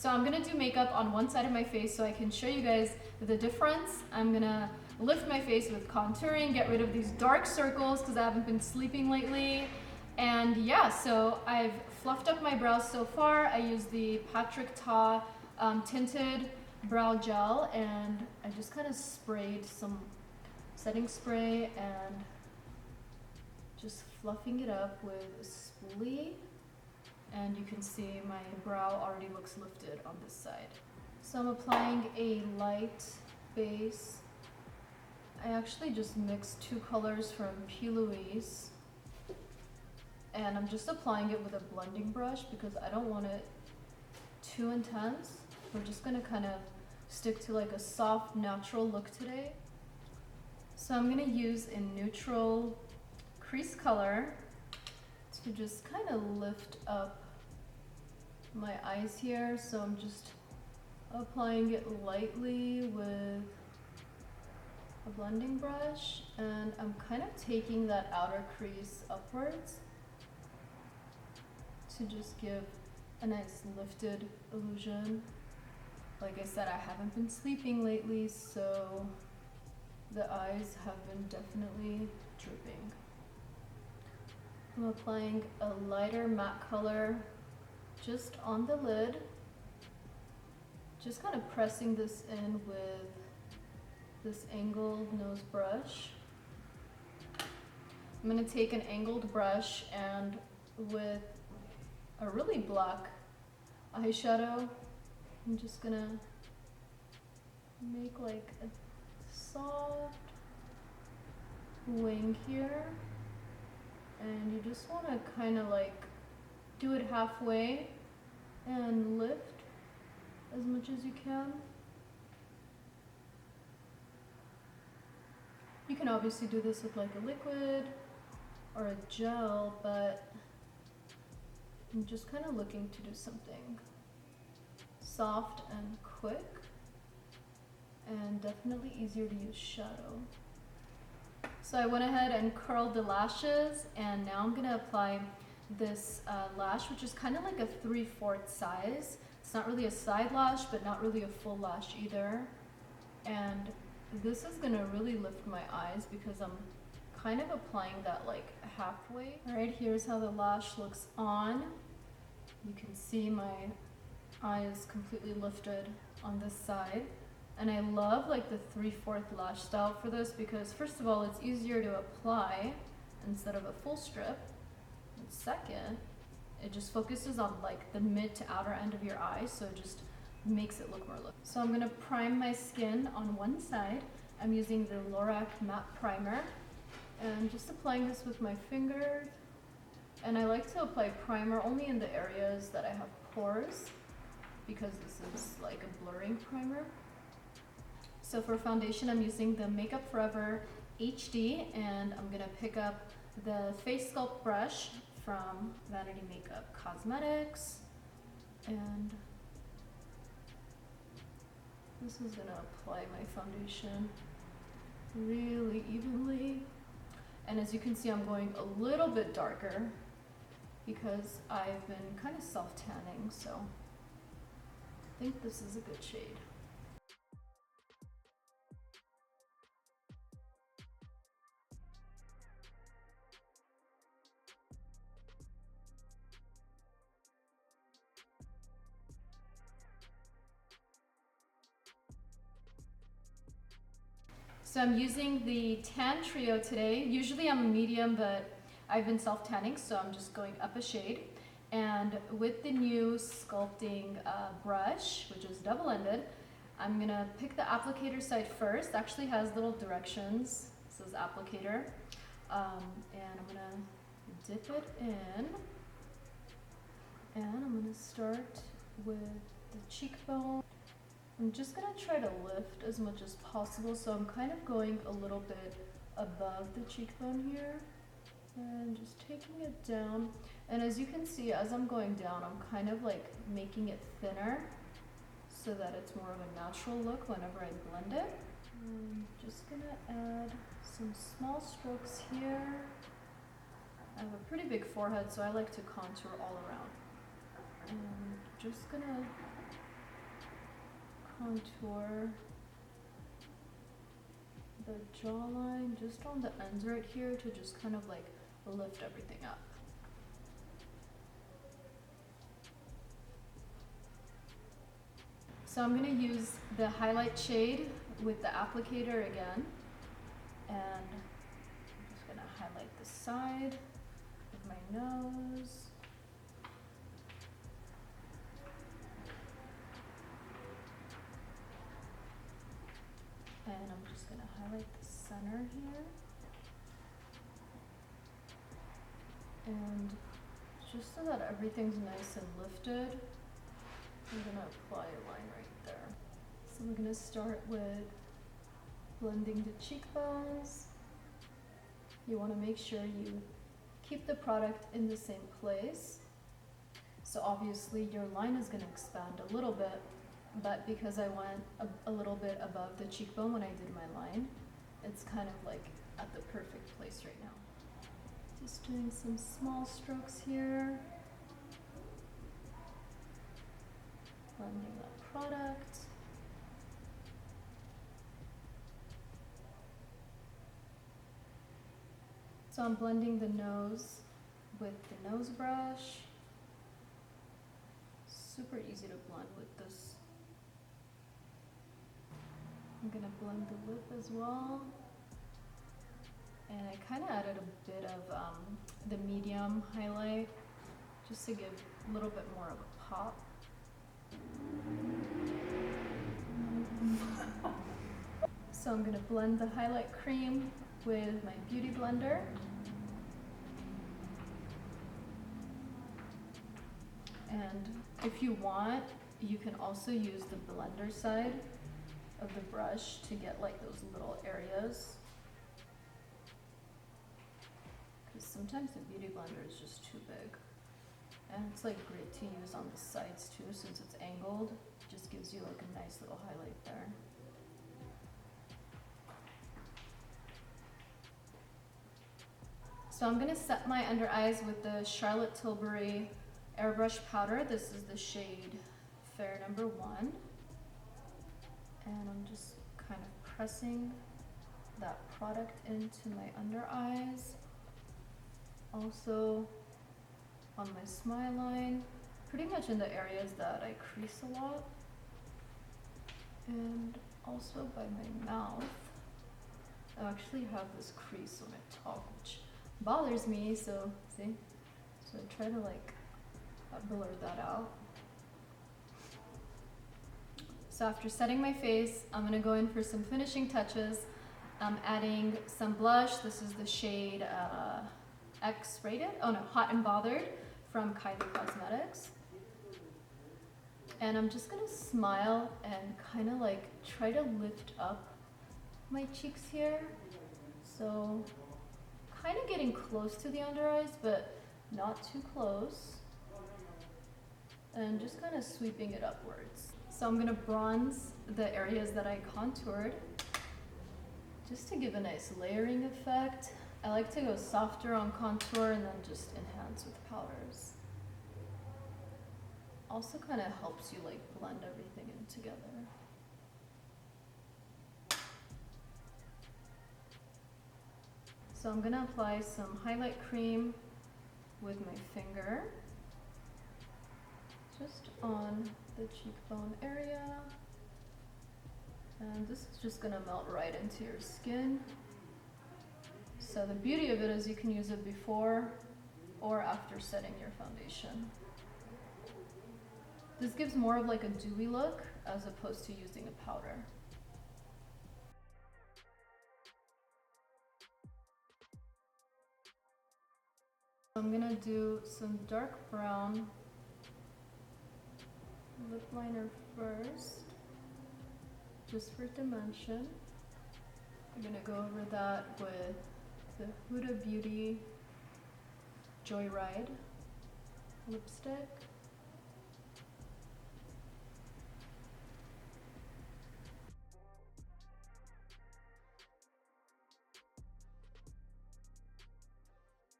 So I'm gonna do makeup on one side of my face so I can show you guys the difference. I'm gonna lift my face with contouring, get rid of these dark circles because I haven't been sleeping lately. And yeah, so I've fluffed up my brows so far. I used the Patrick Ta tinted brow gel, and I just kind of sprayed some setting spray and just fluffing it up with a spoolie. And you can see my brow already looks lifted on this side. So I'm applying a light base. I actually just mixed two colors from P. Louise, and I'm just applying it with a blending brush because I don't want it too intense. We're just gonna kind of stick to like a soft, natural look today. So I'm gonna use a neutral crease color to just kind of lift up my eyes here. So I'm just applying it lightly with a blending brush, and I'm kind of taking that outer crease upwards to just give a nice lifted illusion. Like I said, I haven't been sleeping lately, so the eyes have been definitely drooping. I'm applying a lighter matte color just on the lid, just kind of pressing this in with this angled nose brush. I'm going to take an angled brush and with a really black eyeshadow, I'm just going to make like a soft wing here. And you just want to kind of like do it halfway and lift as much as you can. You can obviously do this with like a liquid or a gel, but I'm just kind of looking to do something soft and quick, and definitely easier to use shadow. So I went ahead and curled the lashes, and now I'm gonna apply this lash, which is kind of like a 3/4 size. It's not really a side lash, but not really a full lash either. And this is gonna really lift my eyes because I'm kind of applying that like halfway. All right, here's how the lash looks on. You can see my eye is completely lifted on this side. And I love like the 3/4 lash style for this because first of all, it's easier to apply instead of a full strip. And second, it just focuses on like the mid to outer end of your eye, so it just makes it look more look. So I'm gonna prime my skin on one side. I'm using the Lorac matte primer and just applying this with my fingers. And I like to apply primer only in the areas that I have pores because this is like a blurring primer. So for foundation, I'm using the Makeupforever HD, and I'm gonna pick up the Face Sculpt brush from Vanity Makeup Cosmetics, and this is gonna apply my foundation really evenly. And as you can see, I'm going a little bit darker because I've been kind of self-tanning, so I think this is a good shade. So I'm using the tan trio today. Usually I'm a medium, but I've been self-tanning, so I'm just going up a shade. And with the new sculpting brush, which is double-ended, I'm gonna pick the applicator side first. Actually has little directions. This is applicator. And I'm gonna dip it in. And I'm gonna start with the cheekbone. I'm just gonna try to lift as much as possible, so I'm kind of going a little bit above the cheekbone here and just taking it down. And as you can see, as I'm going down, I'm kind of like making it thinner so that it's more of a natural look whenever I blend it. I'm just gonna add some small strokes here. I have a pretty big forehead, so I like to contour all around. And just gonna contour the jawline just on the ends right here to just kind of like lift everything up. So I'm going to use the highlight shade with the applicator again, and I'm just going to highlight the side of my nose. And I'm just going to highlight the center here. And just so that everything's nice and lifted, I'm going to apply a line right there. So we're going to start with blending the cheekbones. You want to make sure you keep the product in the same place. So obviously your line is going to expand a little bit, but because I went a little bit above the cheekbone when I did my line, it's kind of like at the perfect place right now. Just doing some small strokes here. Blending that product. So I'm blending the nose with the nose brush. Super easy to blend with this. I'm gonna blend the lip as well. And I kind of added a bit of the medium highlight just to give a little bit more of a pop. So I'm gonna blend the highlight cream with my beauty blender. And if you want, you can also use the blender side of the brush to get like those little areas. Because sometimes the beauty blender is just too big. And it's like great to use on the sides too, since it's angled. It just gives you like a nice little highlight there. So I'm gonna set my under eyes with the Charlotte Tilbury Airbrush powder. This is the shade Fair number 1. And I'm just kind of pressing that product into my under eyes. Also on my smile line, pretty much in the areas that I crease a lot. And also by my mouth. I actually have this crease when I talk, which bothers me, so see? So I try to like blur that out. So after setting my face, I'm gonna go in for some finishing touches. I'm adding some blush. This is the shade X-rated, oh no, Hot and Bothered from Kylie Cosmetics. And I'm just gonna smile and kind of like try to lift up my cheeks here. So kind of getting close to the under eyes, but not too close. And just kind of sweeping it upwards. So I'm gonna bronze the areas that I contoured just to give a nice layering effect. I like to go softer on contour and then just enhance with powders. Also kind of helps you like blend everything in together. So I'm gonna apply some highlight cream with my finger, just on the cheekbone area. And this is just gonna melt right into your skin. So the beauty of it is you can use it before or after setting your foundation. This gives more of like a dewy look as opposed to using a powder. I'm gonna do some dark brown lip liner first, just for dimension. I'm gonna go over that with the Huda Beauty Joyride lipstick.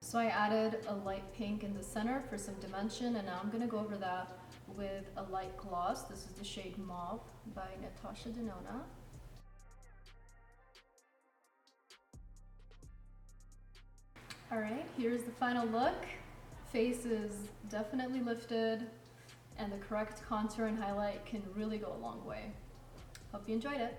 So I added a light pink in the center for some dimension, and now I'm gonna go over that with a light gloss. This is the shade Mauve by Natasha Denona. Alright, here's the final look. Face is definitely lifted, and the correct contour and highlight can really go a long way. Hope you enjoyed it.